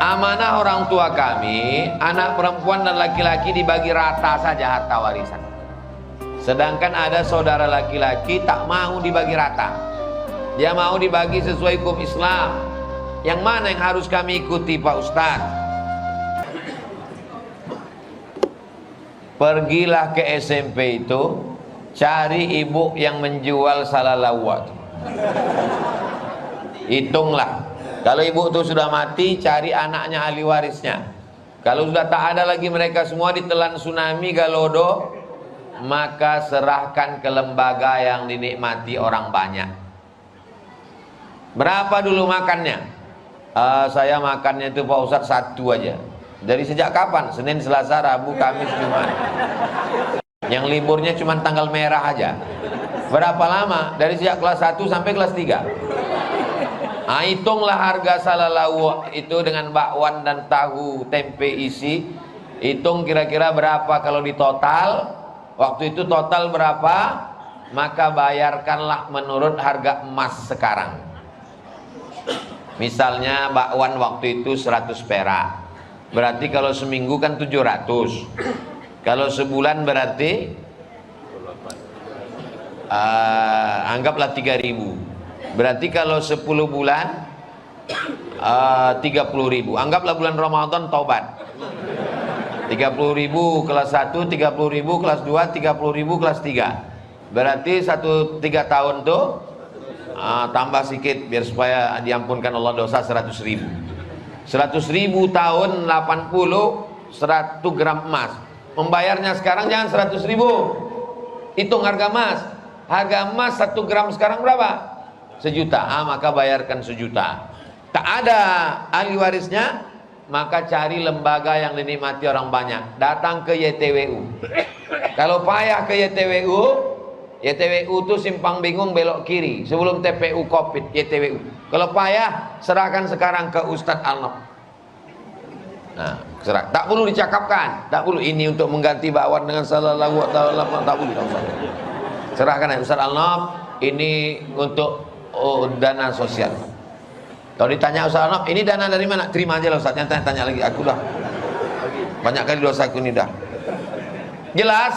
Amanah orang tua kami, anak perempuan dan laki-laki dibagi rata saja harta warisan. Sedangkan ada saudara laki-laki tak mau dibagi rata. Dia mau dibagi sesuai hukum Islam. Yang mana yang harus kami ikuti, Pak Ustadz? Pergilah ke SMP itu, cari ibu yang menjual salalawat. Hitunglah. Kalau ibu itu sudah mati, cari anaknya ahli warisnya. Kalau sudah tak ada lagi mereka semua ditelan tsunami Galodo, maka serahkan ke lembaga yang dinikmati orang banyak. Berapa dulu makannya? Saya makannya itu Pak Ustadz 1 aja. Dari sejak kapan? Senin, Selasa, Rabu, Kamis, Jumat. Yang liburnya cuma tanggal merah aja. Berapa lama? Dari sejak kelas 1 sampai kelas 3. Hitunglah harga salalawu itu dengan bakwan dan tahu tempe isi. Hitung kira-kira berapa kalau di total. Waktu itu total berapa, maka bayarkanlah menurut harga emas sekarang. Misalnya bakwan waktu itu 100 perak, berarti kalau seminggu kan 700. Kalau sebulan berarti anggaplah 3.000. Berarti kalau 10 bulan 30.000. Anggaplah bulan Ramadan taubat 30.000 kelas 1, 30.000 kelas 2, 30.000 kelas 3. Berarti 3 tahun tuh tambah sedikit biar supaya diampunkan Allah dosa 100.000. 100.000 tahun 80, 100 gram emas. Membayarnya sekarang jangan 100.000. Hitung harga emas. Harga emas 1 gram sekarang berapa? 1 juta. Maka bayarkan 1 juta. Tak ada ahli warisnya, maka cari lembaga yang dinikmati orang banyak. Datang ke YTWU. Kalau payah ke YTWU, YTWU itu simpang bingung belok kiri sebelum TPU Kopit. YTWU. Kalau payah, serahkan sekarang ke Ustadz Alnof. Nah, serah. Tak perlu dicakapkan. Tak perlu ini untuk mengganti bakwan dengan sallallahu alaihi wasallam. Tak perlu. Serahkan Ustadz Alnof. Ini untuk dana sosial. Kalau ditanya Ustaz Alnof, ini dana dari mana? Terima aja lah Ustaz, tanya lagi. Aku dah banyak kali dosaku ini dah. Jelas?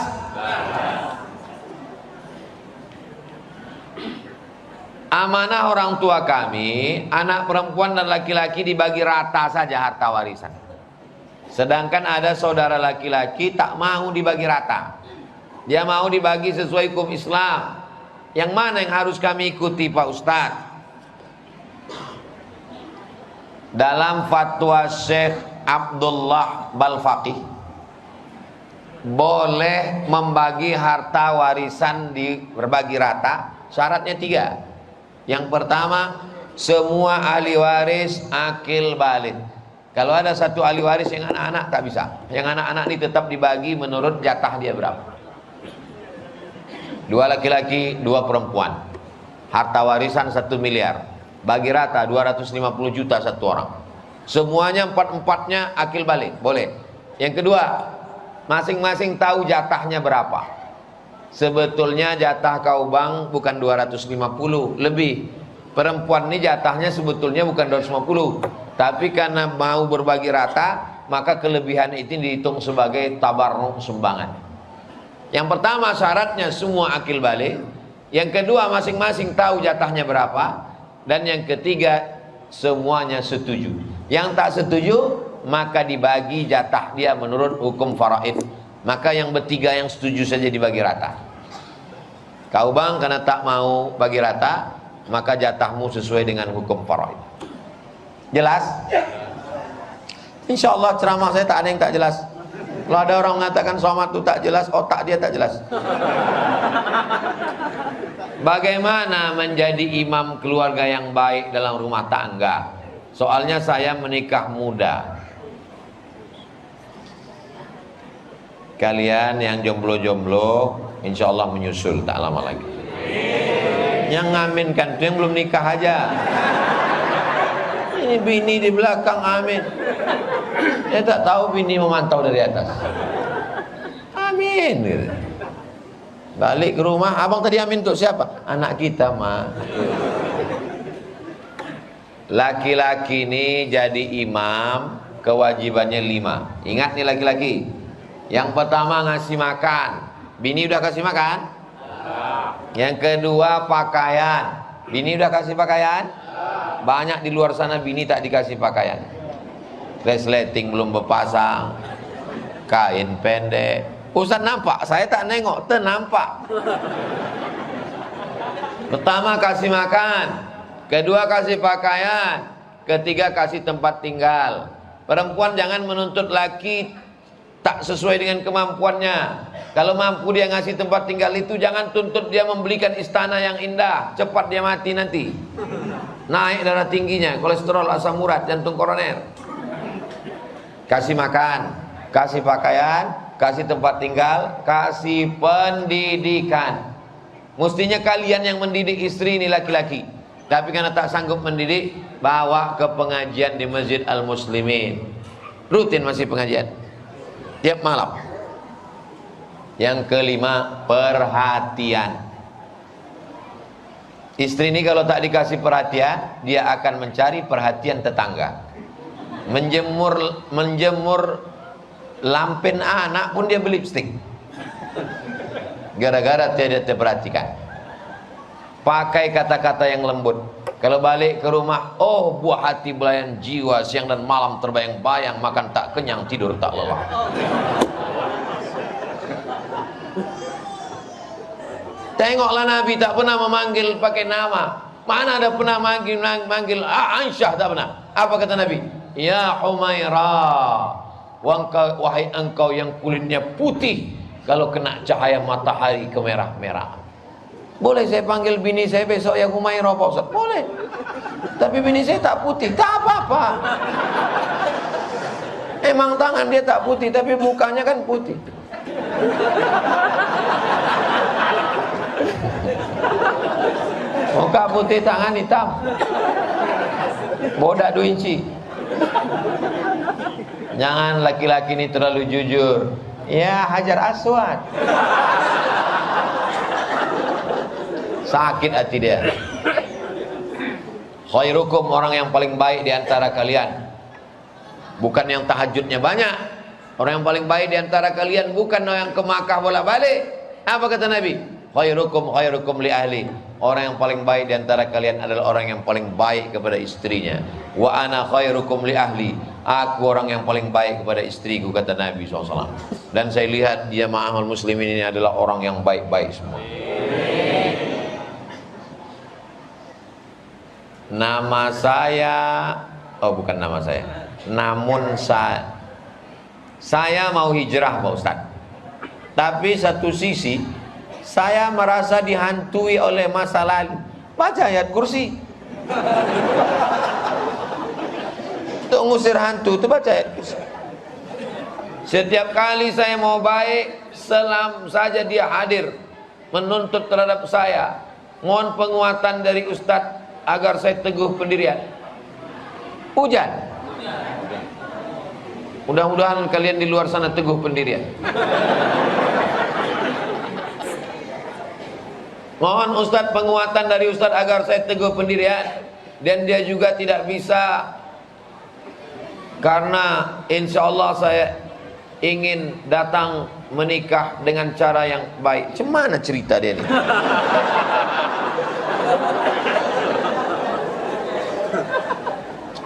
Amanah orang tua kami, anak perempuan dan laki-laki dibagi rata saja harta warisan. Sedangkan ada saudara laki-laki tak mau dibagi rata. Dia mau dibagi sesuai hukum Islam. Yang mana yang harus kami ikuti, Pak Ustadz? Dalam fatwa Syekh Abdullah Balfaqih, boleh membagi harta warisan berbagi rata. Syaratnya 3. Yang pertama, semua ahli waris akil balik. Kalau ada satu ahli waris yang anak-anak tak bisa. Yang anak-anak ini tetap dibagi menurut jatah dia berapa. 2 laki-laki, 2 perempuan. Harta warisan 1 miliar. Bagi rata 250 juta satu orang. Semuanya 4-4-nya akil balik. Boleh. Yang kedua, masing-masing tahu jatahnya berapa. Sebetulnya jatah kau bang bukan 250, lebih. Perempuan ini jatahnya sebetulnya bukan 250. Tapi karena mau berbagi rata, maka kelebihan itu dihitung sebagai tabarruk sumbangan. Yang pertama syaratnya semua akil balik. Yang kedua masing-masing tahu jatahnya berapa. Dan yang ketiga semuanya setuju. Yang tak setuju maka dibagi jatah dia menurut hukum faraid. Maka yang bertiga yang setuju saja dibagi rata. Kau bang karena tak mau bagi rata, maka jatahmu sesuai dengan hukum faraid. Jelas? Insya Allah ceramah saya tak ada yang tak jelas. Kalau ada orang mengatakan somad itu tak jelas, otak dia tak jelas. Bagaimana menjadi imam keluarga yang baik dalam rumah tangga? Soalnya saya menikah muda. Kalian yang jomblo-jomblo, insya Allah menyusul tak lama lagi. Yang ngaminkan itu yang belum nikah aja. Ini bini di belakang amin. Dia tak tahu bini memantau dari atas. Amin gitu. Balik ke rumah, abang tadi amin untuk siapa? Anak kita mah. Laki-laki ini jadi imam kewajibannya 5. Ingat nih laki-laki. Yang pertama ngasih makan. Bini udah kasih makan? Yang kedua pakaian. Bini udah kasih pakaian? Banyak di luar sana bini tak dikasih pakaian. Resleting belum berpasang, kain pendek. Ustaz nampak, saya tak nengok, nampak. Pertama kasih makan, kedua kasih pakaian, ketiga kasih tempat tinggal. Perempuan jangan menuntut laki tak sesuai dengan kemampuannya. Kalau mampu dia ngasih tempat tinggal itu, jangan tuntut dia membelikan istana yang indah. Cepat dia mati nanti. Naik darah tingginya, kolesterol, asam urat, jantung koroner. Kasih makan, kasih pakaian, kasih tempat tinggal, kasih pendidikan. Mestinya kalian yang mendidik istri ini laki-laki. Tapi karena tak sanggup mendidik, bawa ke pengajian di Masjid Al-Muslimin. Rutin masih pengajian tiap malam. Yang kelima, perhatian. Istri ini kalau tak dikasih perhatian, dia akan mencari perhatian tetangga. Menjemur lampen anak pun dia beli lipstick, gara-gara tidak diperhatikan. Pakai kata-kata yang lembut. Kalau balik ke rumah, oh buah hati belayan jiwa, siang dan malam terbayang-bayang, makan tak kenyang, tidur tak lelah. Tengoklah Nabi tak pernah memanggil pakai nama. Mana ada pernah manggil Aisyah, tak pernah. Apa kata Nabi? Ya Humairah, wahai engkau yang kulitnya putih kalau kena cahaya matahari kemerah-merah. Boleh saya panggil bini saya besok ya Humairah Pak Ustaz? Boleh. Tapi bini saya tak putih, tak apa-apa. Emang tangan dia tak putih, tapi mukanya kan putih. Muka putih, tangan hitam. Bodak 2 inci. Jangan laki-laki ini terlalu jujur. Ya Hajar Aswad. Sakit hati dia. Khairukum, orang yang paling baik di antara kalian bukan yang tahajudnya banyak. Orang yang paling baik di antara kalian bukan yang ke Makkah bolak-balik. Apa kata Nabi? Khairukum li ahli. Orang yang paling baik di antara kalian adalah orang yang paling baik kepada istrinya. Wa ana khairukum li ahli. Aku orang yang paling baik kepada istriku, kata Nabi SAW. Dan saya lihat dia ma'ahul muslimin ini adalah orang yang baik-baik semua. Nama saya, oh bukan nama saya, namun saya mau hijrah Pak Ustaz. Tapi satu sisi saya merasa dihantui oleh masa lalu. Baca ayat kursi. Untuk ngusir hantu itu baca ayat kursi. Setiap kali saya mau baik, selam saja dia hadir menuntut terhadap saya. Mohon penguatan dari Ustadz agar saya teguh pendirian. Hujan. Mudah-mudahan kalian di luar sana teguh pendirian. Mohon Ustadz penguatan dari Ustadz agar saya teguh pendirian. Dan dia juga tidak bisa, karena insya Allah saya ingin datang menikah dengan cara yang baik. Cemana cerita dia nih?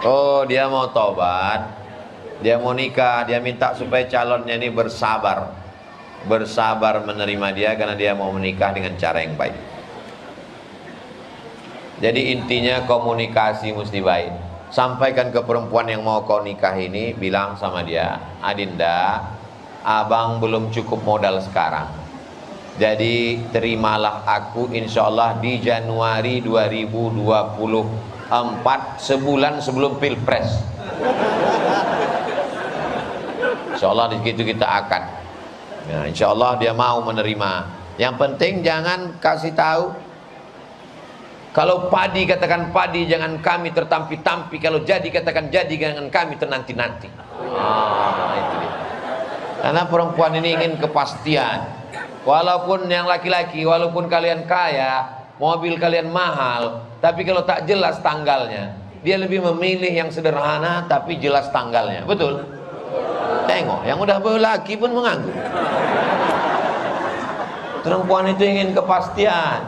Oh, dia mau tobat, dia mau nikah, dia minta supaya calonnya ini bersabar menerima dia karena dia mau menikah dengan cara yang baik. Jadi intinya komunikasi mesti baik. Sampaikan ke perempuan yang mau kau nikah ini, bilang sama dia, Adinda, abang belum cukup modal sekarang, jadi terimalah aku insya Allah di Januari 2024, sebulan sebelum Pilpres. Insya Allah di situ kita akan. Nah, insya Allah dia mau menerima. Yang penting jangan kasih tahu. Kalau padi katakan padi, jangan kami tertampi-tampi. Kalau jadi katakan jadi, jangan kami ternanti-nanti. Itu dia. Karena perempuan ini ingin kepastian. Walaupun yang laki-laki, walaupun kalian kaya, mobil kalian mahal, tapi kalau tak jelas tanggalnya, dia lebih memilih yang sederhana tapi jelas tanggalnya. Betul? Tengok, yang udah berlaki pun mengangguk. Perempuan itu ingin kepastian.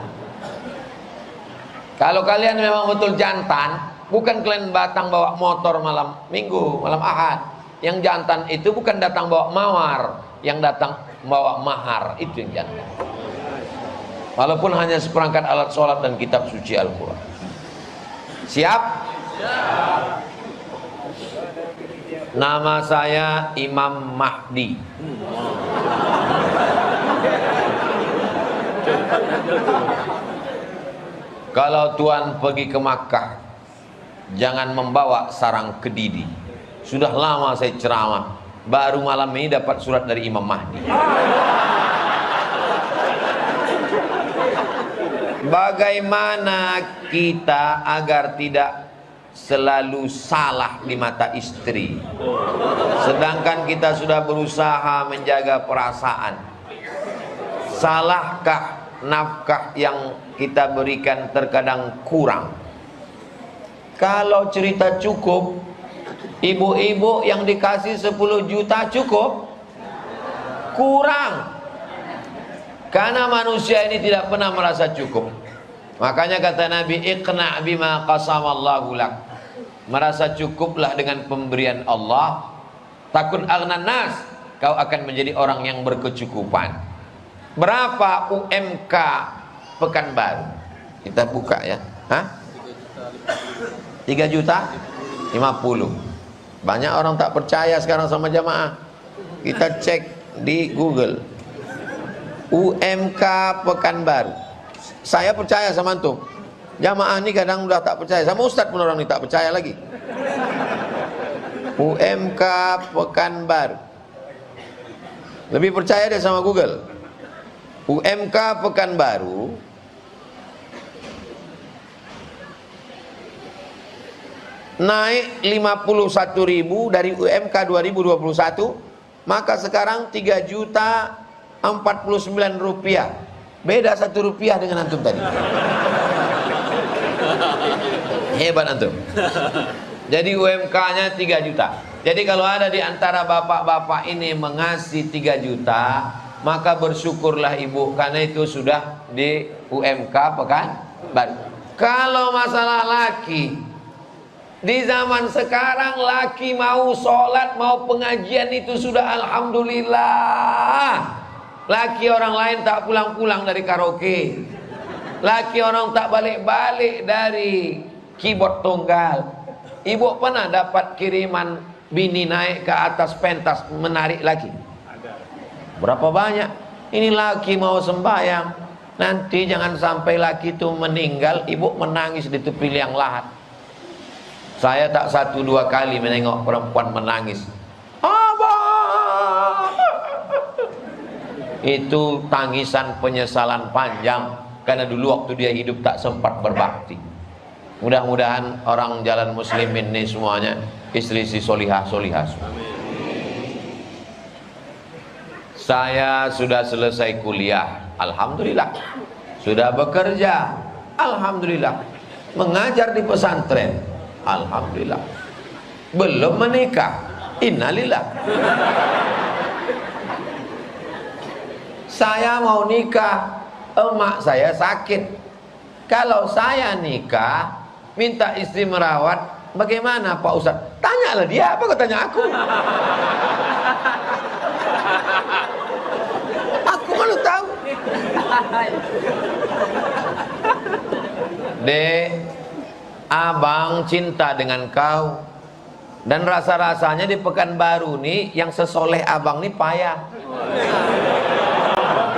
Kalau kalian memang betul jantan, bukan kalian datang bawa motor malam minggu, malam ahad. Yang jantan itu bukan datang bawa mawar, yang datang bawa mahar, itu yang jantan. Walaupun hanya seperangkat alat sholat dan kitab suci Al-Quran. Siap? Siap. Nama saya Imam Mahdi. Kalau Tuan pergi ke Makkah, jangan membawa sarang kedidi. Sudah lama saya ceramah, baru malam ini dapat surat dari Imam Mahdi. Bagaimana kita agar tidak selalu salah di mata istri, sedangkan kita sudah berusaha menjaga perasaan? Salahkah nafkah yang kita berikan terkadang kurang? Kalau cerita cukup, ibu-ibu yang dikasih 10 juta cukup? Kurang. Karena manusia ini tidak pernah merasa cukup. Makanya kata Nabi, iqna' bima qasamallahu lak. Merasa cukuplah dengan pemberian Allah. Takun aghnan nas, kau akan menjadi orang yang berkecukupan. Berapa UMK Pekanbaru? Kita buka ya. Hah? 3 juta 50. Banyak orang tak percaya sekarang sama jamaah. Kita cek di Google. UMK Pekanbaru. Saya percaya sama antum. Jamaah ini kadang udah tak percaya. Sama ustaz pun orang ini tak percaya lagi. UMK Pekanbaru. Lebih percaya deh sama Google. UMK Pekanbaru naik 51.000 dari UMK 2021, maka sekarang 3.049.000 rupiah. Beda 1 rupiah dengan antum tadi. Hebat antum. Jadi UMK-nya 3 juta. Jadi kalau ada di antara bapak-bapak ini mengasih 3 juta, maka bersyukurlah ibu, karena itu sudah di UMK Pekanbaru. Kalau masalah laki, di zaman sekarang laki mau sholat, mau pengajian itu sudah alhamdulillah. Laki orang lain tak pulang-pulang dari karaoke. Laki orang tak balik-balik dari keyboard tunggal. Ibu pernah dapat kiriman bini naik ke atas pentas menarik laki? Berapa banyak? Ini laki mau sembahyang, nanti jangan sampai laki itu meninggal, ibu menangis di tepi liang lahat. Saya tak 1-2 kali menengok perempuan menangis. Abang! Itu tangisan penyesalan panjang, karena dulu waktu dia hidup tak sempat berbakti. Mudah-mudahan orang jalan muslimin ini semuanya istri-istri solihah-solihah. Saya sudah selesai kuliah, alhamdulillah. Sudah bekerja, alhamdulillah. Mengajar di pesantren, alhamdulillah. Belum menikah, innalillah. Saya mau nikah, emak saya sakit. Kalau saya nikah, minta istri merawat, bagaimana Pak Ustaz? Tanyalah dia, apa kau tanya aku? Aku malu tahu. Dek, abang cinta dengan kau. Dan rasa-rasanya di Pekanbaru nih, yang sesoleh abang nih payah.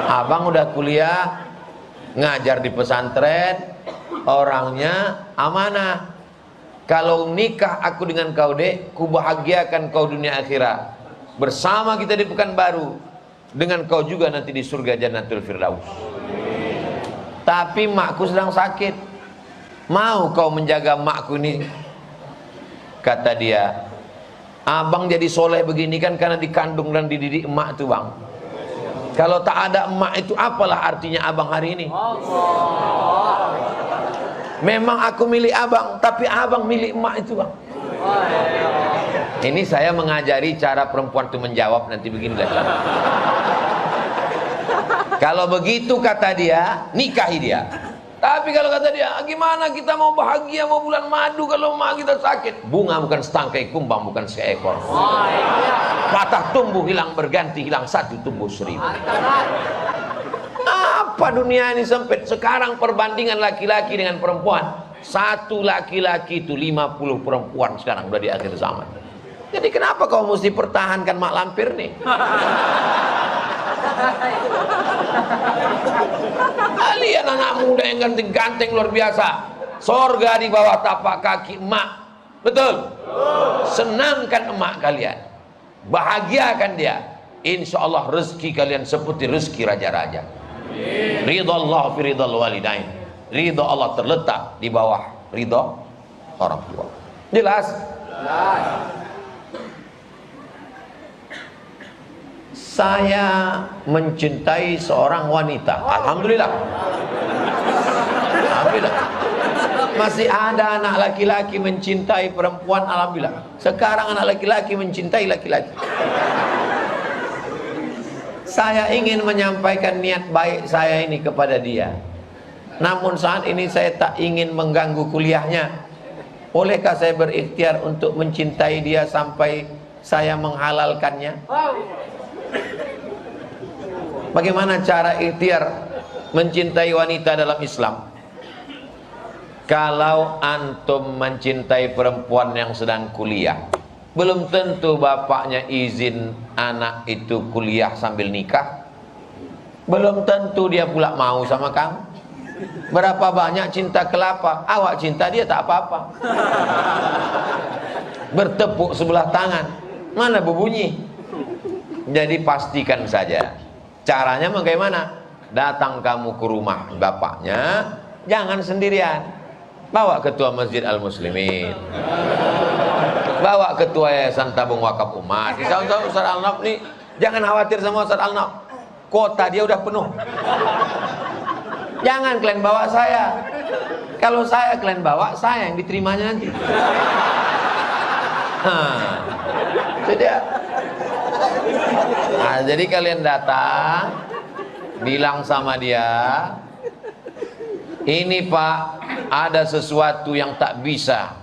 Abang udah kuliah, ngajar di pesantren, orangnya amanah. Kalau nikah aku dengan kau dek, ku bahagiakan kau dunia akhirat. Bersama kita di Pekanbaru, dengan kau juga nanti di surga Jannatul Firdaus. Tapi makku sedang sakit. Mau kau menjaga makku ini? Kata dia, abang jadi soleh begini kan karena dikandung dan dididik emak tuh bang. Kalau tak ada emak itu apalah artinya abang hari ini? Memang aku milik abang, tapi abang milik emak itu bang. Ini saya mengajari cara perempuan itu menjawab nanti beginilah. Kalau begitu kata dia, nikahi dia. Tapi kalau kata dia, gimana kita mau bahagia, mau bulan madu kalau emak kita sakit? Bunga bukan setangkai kumbang, bukan seekor. Patah tumbuh hilang berganti, hilang satu tumbuh seribu. Apa dunia ini sempit. Sekarang perbandingan laki-laki dengan perempuan, satu laki-laki itu 50 perempuan sekarang udah di akhir zaman. Jadi kenapa kau mesti pertahankan mak lampir nih? Kalian anak muda yang ganteng-ganteng luar biasa, sorga di bawah tapak kaki emak. Betul? Senangkan emak kalian, bahagiakan dia. Insya Allah rezeki kalian seperti rezeki raja-raja. Ridha Allah fi ridhal walidain. Ridha Allah terletak di bawah ridha orang tua. Jelas? Saya mencintai seorang wanita. Alhamdulillah. Alhamdulillah. Masih ada anak laki-laki mencintai perempuan. Alhamdulillah. Sekarang anak laki-laki mencintai laki-laki. Saya ingin menyampaikan niat baik saya ini kepada dia. Namun saat ini saya tak ingin mengganggu kuliahnya. Bolehkah saya berikhtiar untuk mencintai dia sampai saya menghalalkannya? Bagaimana cara ikhtiar mencintai wanita dalam Islam? Kalau antum mencintai perempuan yang sedang kuliah, belum tentu bapaknya izin anak itu kuliah sambil nikah. Belum tentu dia pula mau sama kamu. Berapa banyak cinta kelapa, awak cinta dia tak apa-apa. Bertepuk sebelah tangan, mana berbunyi. Jadi pastikan saja. Caranya bagaimana? Datang kamu ke rumah bapaknya, jangan sendirian. Bawa ketua Masjid Al-Muslimin, bawa ketua Yayasan Tabung Wakaf Umat. Disahun-sahun Ustaz Al-Naf nih, jangan khawatir sama Ustaz Al-Naf, kota dia udah penuh. Jangan kalian bawa saya. Kalau saya kalian bawa, saya yang diterimanya nanti. Itu dia. Nah, jadi kalian datang, bilang sama dia, ini Pak, ada sesuatu yang tak bisa.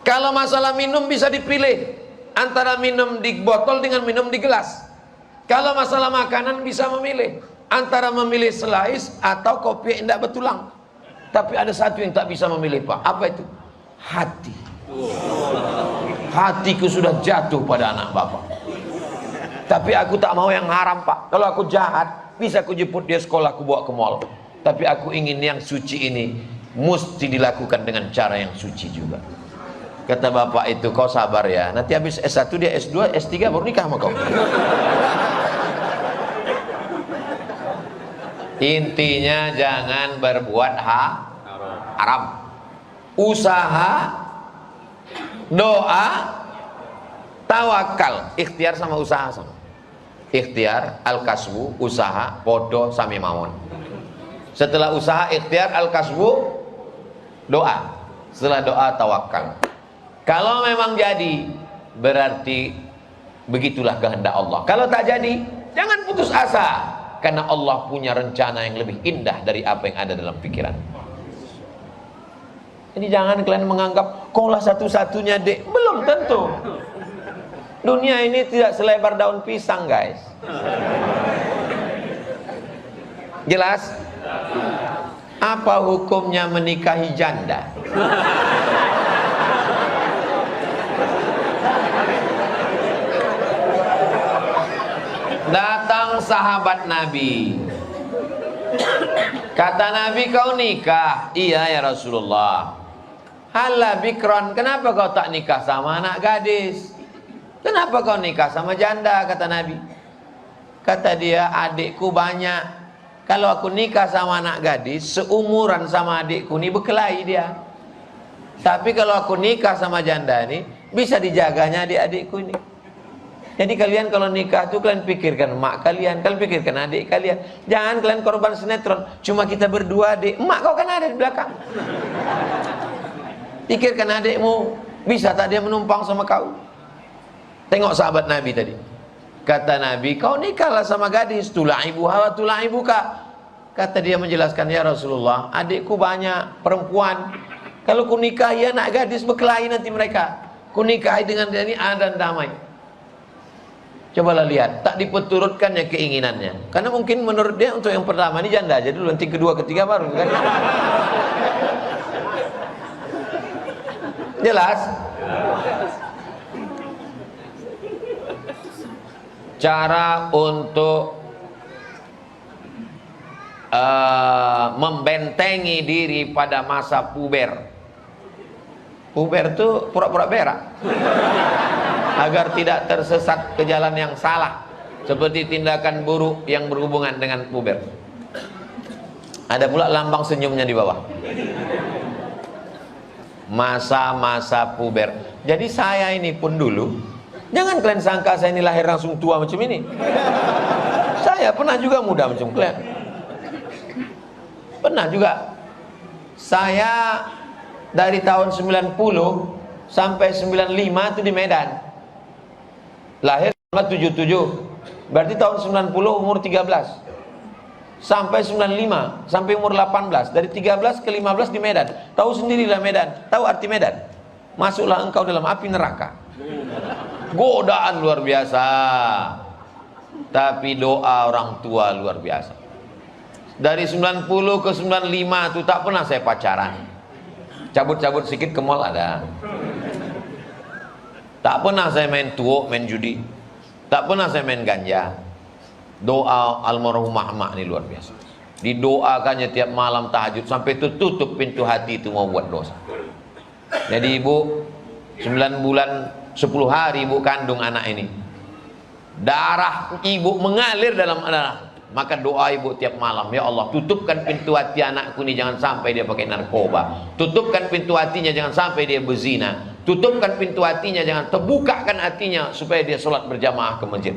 Kalau masalah minum bisa dipilih antara minum di botol dengan minum di gelas. Kalau masalah makanan bisa memilih antara memilih selais atau kopi yang tidak betulang. Tapi ada satu yang tak bisa memilih Pak. Apa itu? Hati. Hatiku sudah jatuh pada anak bapak. Tapi aku tak mau yang haram Pak. Kalau aku jahat, bisa aku jemput dia sekolah, aku bawa ke mall. Tapi aku ingin yang suci ini mesti dilakukan dengan cara yang suci juga. Kata bapak itu, kau sabar ya, nanti habis S1 dia S2, S3 baru nikah sama kau. Intinya jangan berbuat haram. Usaha, doa, tawakal. Ikhtiar sama usaha sama. Ikhtiar, al-kasbu, usaha, podo, sami mawon. Setelah usaha, ikhtiar, al-kasbu, doa. Setelah doa, tawakal. Kalau memang jadi, berarti begitulah kehendak Allah. Kalau tak jadi, jangan putus asa. Karena Allah punya rencana yang lebih indah dari apa yang ada dalam pikiran. Jadi jangan kalian menganggap kaulah satu-satunya dek. Belum tentu. Dunia ini tidak selebar daun pisang guys. Jelas? Apa hukumnya menikahi janda? Datang sahabat Nabi. Kata Nabi, kau nikah? Iya ya Rasulullah. Hala bikron, kenapa kau tak nikah sama anak gadis? Kenapa kau nikah sama janda? Kata Nabi. Kata dia, adikku banyak. Kalau aku nikah sama anak gadis, seumuran sama adikku ini berkelahi dia. Tapi kalau aku nikah sama janda ini, bisa dijaganya adik-adikku ini. Jadi kalian kalau nikah tuh kalian pikirkan emak kalian pikirkan adik kalian. Jangan kalian korban sinetron. Cuma kita berdua adik. Emak kau kan ada di belakang. Pikirkan adikmu. Bisa tak dia menumpang sama kau? Tengok sahabat Nabi tadi. Kata Nabi, kau nikahlah sama gadis. Tula'ibuha wa tula'ibuka. Kata dia menjelaskan, ya Rasulullah, adikku banyak perempuan. Kalau ku nikahi anak gadis berkelahi nanti mereka. Ku nikahi dengan dia ini dan damai. Cobalah lihat, tak diperturutkannya keinginannya. Karena mungkin menurut dia untuk yang pertama ini janda aja dulu, nanti kedua, ketiga baru kan? Jelas? Cara untuk membentengi diri pada masa puber. Puber itu pura-pura berak. Agar tidak tersesat ke jalan yang salah, seperti tindakan buruk yang berhubungan dengan puber. Ada pula lambang senyumnya di bawah. Masa-masa puber. Jadi saya ini pun dulu, jangan kalian sangka saya ini lahir langsung tua macam ini. Saya pernah juga muda macam kalian. Pernah juga. Saya dari tahun 90 sampai 95 itu di Medan. Lahir tahun 77, berarti tahun 90 umur 13 sampai 95, sampai umur 18. Dari 13 ke 15 di Medan. Tahu sendirilah Medan, tahu arti Medan. Masuklah engkau dalam api neraka. Godaan luar biasa. Tapi doa orang tua luar biasa. Dari 90 ke 95 itu tak pernah saya pacaran. Cabut-cabut sedikit ke mall ada. Tak pernah saya main tuo, main judi. Tak pernah saya main ganja. Doa almarhumah emak ini luar biasa. Didoakannya tiap malam tahajud sampai tutup pintu hati itu mau buat dosa. Jadi ibu 9 bulan 10 hari ibu kandung anak ini. Darah ibu mengalir dalam anak. Maka doa ibu tiap malam, ya Allah, tutupkan pintu hati anakku ini, jangan sampai dia pakai narkoba. Tutupkan pintu hatinya, jangan sampai dia berzina. Tutupkan pintu hatinya, jangan terbukakan hatinya supaya dia sholat berjamaah ke masjid.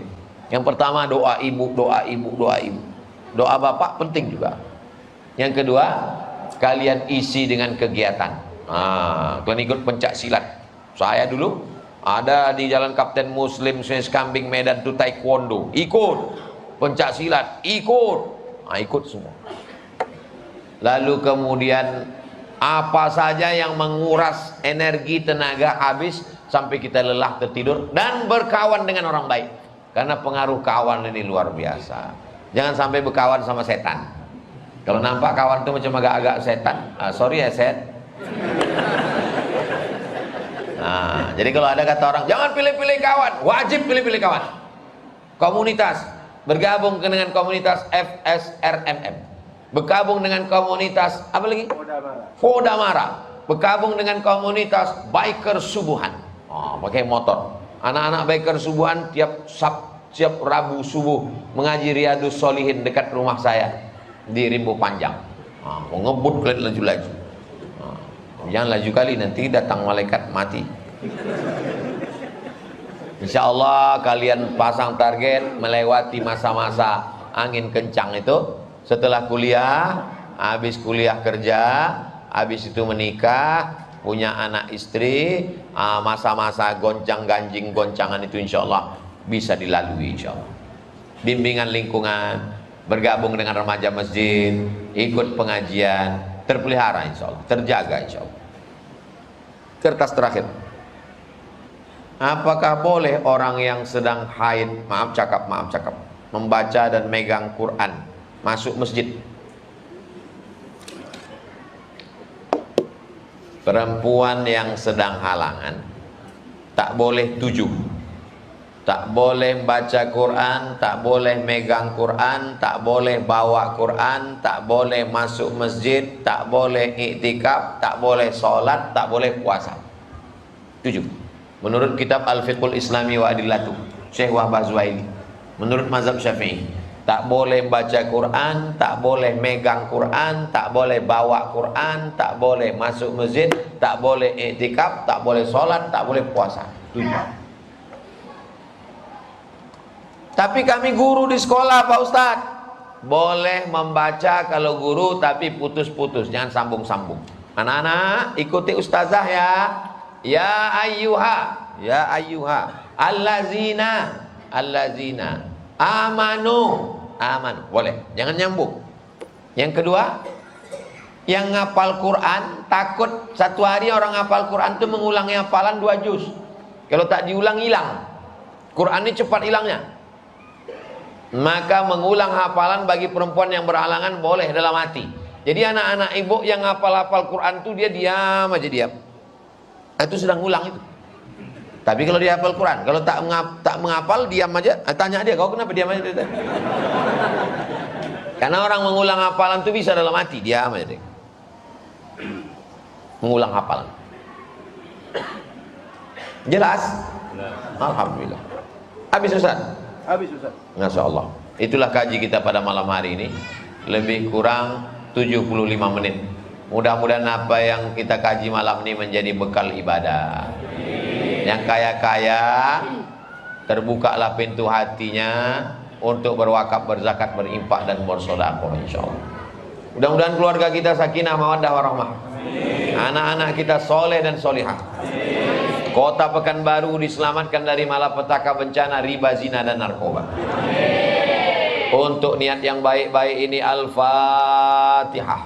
Yang pertama doa ibu, doa ibu, doa ibu. Doa bapak penting juga. Yang kedua, kalian isi dengan kegiatan. Kalian ikut pencak silat. Saya dulu ada di Jalan Kapten Muslim Sungai Kambing Medan itu taekwondo, ikut. Pencak silat, ikut. Ikut semua. Lalu kemudian apa saja yang menguras energi tenaga habis sampai kita lelah tertidur, dan berkawan dengan orang baik. Karena pengaruh kawan ini luar biasa. Jangan sampai berkawan sama setan. Kalau nampak kawan itu macam agak-agak setan, sorry ya set. Jadi kalau ada kata orang, jangan pilih-pilih kawan, wajib pilih-pilih kawan. Komunitas, bergabung dengan komunitas FSRMM, bergabung dengan komunitas apa lagi? Fodamara, bergabung dengan komunitas biker subuhan. Pakai motor. Anak-anak biker subuhan tiap Rabu subuh mengaji Riyadus Solihin dekat rumah saya di Rimbo Panjang. Mau ngebut kalian laju-laju. Jangan laju kali, nanti datang malaikat mati. Insya Allah kalian pasang target melewati masa-masa angin kencang itu. Setelah kuliah, habis kuliah kerja, habis itu menikah, punya anak istri, masa-masa goncang-ganjing goncangan itu insya Allah bisa dilalui insya Allah. Bimbingan lingkungan, bergabung dengan remaja masjid, ikut pengajian, terpelihara insya Allah, terjaga insya Allah. Kertas terakhir. Apakah boleh orang yang sedang haid, maaf cakap, membaca dan megang Quran masuk masjid? Perempuan yang sedang halangan tak boleh tujuh, tak boleh baca Quran, tak boleh megang Quran, tak boleh bawa Quran, tak boleh masuk masjid, tak boleh iktikaf, tak boleh sholat, tak boleh puasa. 7. Menurut kitab Al-Fiqhul Islami wa Adillatuh Syekh Wahbah Zuhaili, menurut mazhab Syafi'i, tak boleh baca Quran, tak boleh megang Quran, tak boleh bawa Quran, tak boleh masuk masjid, tak boleh iktikaf, tak boleh sholat, tak boleh puasa. 7. Tapi kami guru di sekolah Pak Ustadz. Boleh membaca kalau guru, tapi putus-putus, jangan sambung-sambung. Anak-anak ikuti ustazah ya. Ya ayyuha allazina amanu. Boleh, jangan nyambung. Yang kedua, yang ngapal Quran, takut satu hari orang ngapal Quran itu mengulangi hafalan 2 juz. Kalau tak diulang hilang. Quran ini cepat hilangnya. Maka mengulang hafalan bagi perempuan yang berhalangan boleh dalam hati. Jadi anak-anak ibu yang hafal-hafal Quran itu dia diam aja, diam. Itu sedang ngulang itu. Tapi kalau dia hafal Quran, kalau tak menghafal diam aja, tanya dia, kau kenapa diam aja? Karena orang mengulang hafalan itu bisa dalam hati, diam aja deh. Mengulang hafalan. Jelas? Alhamdulillah. Habis Ustaz? Habis Ustaz. Masya Allah. Itulah kaji kita pada malam hari ini. Lebih kurang 75 menit. Mudah-mudahan apa yang kita kaji malam ini menjadi bekal ibadah. Yang kaya-kaya, terbukalah pintu hatinya untuk berwakaf, berzakat, berinfak dan bersedekah insyaallah. Mudah-mudahan keluarga kita sakinah, mawaddah, warahmah. Anak-anak kita soleh dan solihah. Kota Pekanbaru diselamatkan dari malapetaka bencana riba, zina dan narkoba. Untuk niat yang baik-baik ini Al-Fatihah.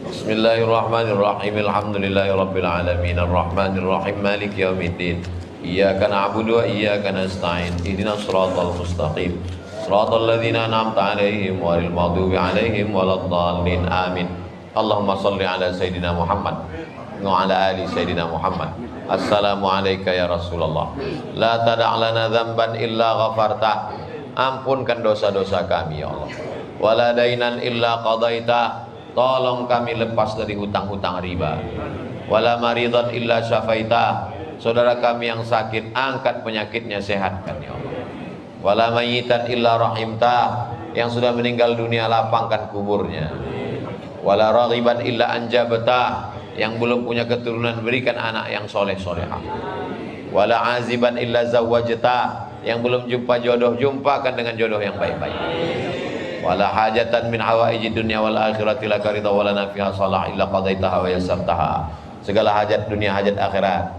Bismillahirrahmanirrahim. Alhamdulillahirabbil alamin arrahmanirrahim maliki yaumiddin. Iyyaka na'budu wa iyyaka nasta'in. Ihdinas shiratal mustaqim. Shiratal ladzina an'amta 'alaihim ghairil maghdubi 'alaihim waladdallin. Amin. Allahumma shalli ala sayidina Muhammad wa ala ali sayidina Muhammad. Assalamu alayka ya Rasulullah. La tada' lana dzamban illa ghafarta. Ampunkan dosa-dosa kami ya Allah. Wala dainan illa qadaita. Tolong kami lepas dari hutang-hutang riba. Wala maridan illa syafaita. Saudara kami yang sakit, angkat penyakitnya, sehatkan ya Allah. Wala mayyitan illa rahimta. Yang sudah meninggal dunia, lapangkan kuburnya. Wala raghiban illa anjabta. Yang belum punya keturunan, berikan anak yang soleh solehah. Wala aziban illa zawwajta. Yang belum jumpa jodoh, jumpakan dengan jodoh yang baik-baik. Wala hajatan min hawaiji dunya wal akhirati laka ridha wala nafiha salah illa qadaitaha wa yassartaha. Segala hajat dunia, hajat akhirat,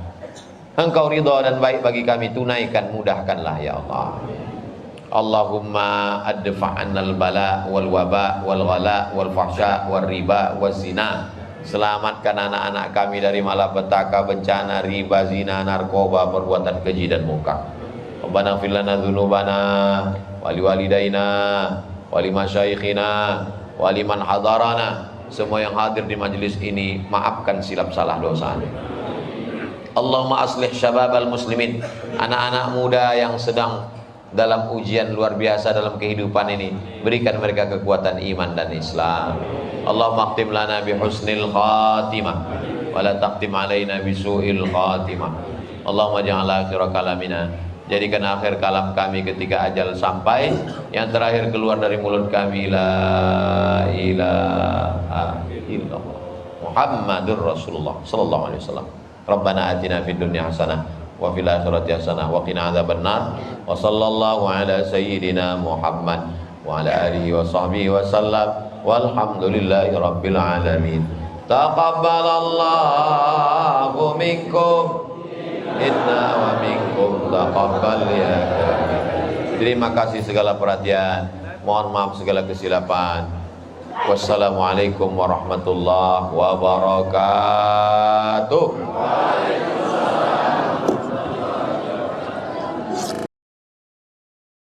Engkau ridha dan baik bagi kami, tunaikan, mudahkanlah ya Allah. Allahumma adfa'annal bala wal waba wal ghala wal fahsya wal riba wal zina. Selamatkan anak-anak kami dari malapetaka, bencana, riba, zina, narkoba, perbuatan keji dan munkar. Rabbana fir lana dzunubana wa liwalidayna wa limasyayikhina wa liman hadarana. Semua yang hadir di majelis ini, maafkan silap salah dosanya. Allahumma aslih syababal muslimin. Anak-anak muda yang sedang dalam ujian luar biasa dalam kehidupan ini, berikan mereka kekuatan iman dan Islam. Allahumma khtim lana bi husnil khatimah wa la taqtim alaina bi su'il khatimah. Allahumma ja'al akhir kalamina, jadikan akhir kalam kami ketika ajal sampai, yang terakhir keluar dari mulut kami, la ilaha illallah Muhammadur Rasulullah sallallahu alaihi wasallam. Rabbana atina fid dunya hasanah wa fil akhirati hasanah wa qina adzabannar. Wa sallallahu ala sayyidina Muhammad wa ala alihi wa sahbihi wa sallam. Walhamdulillahi rabbil alamin. Taqabbalallahu minkum inna wa minkum taqabbal ya kami. Terima kasih segala perhatian. Mohon maaf segala kesilapan. Wassalamualaikum warahmatullahi wabarakatuh.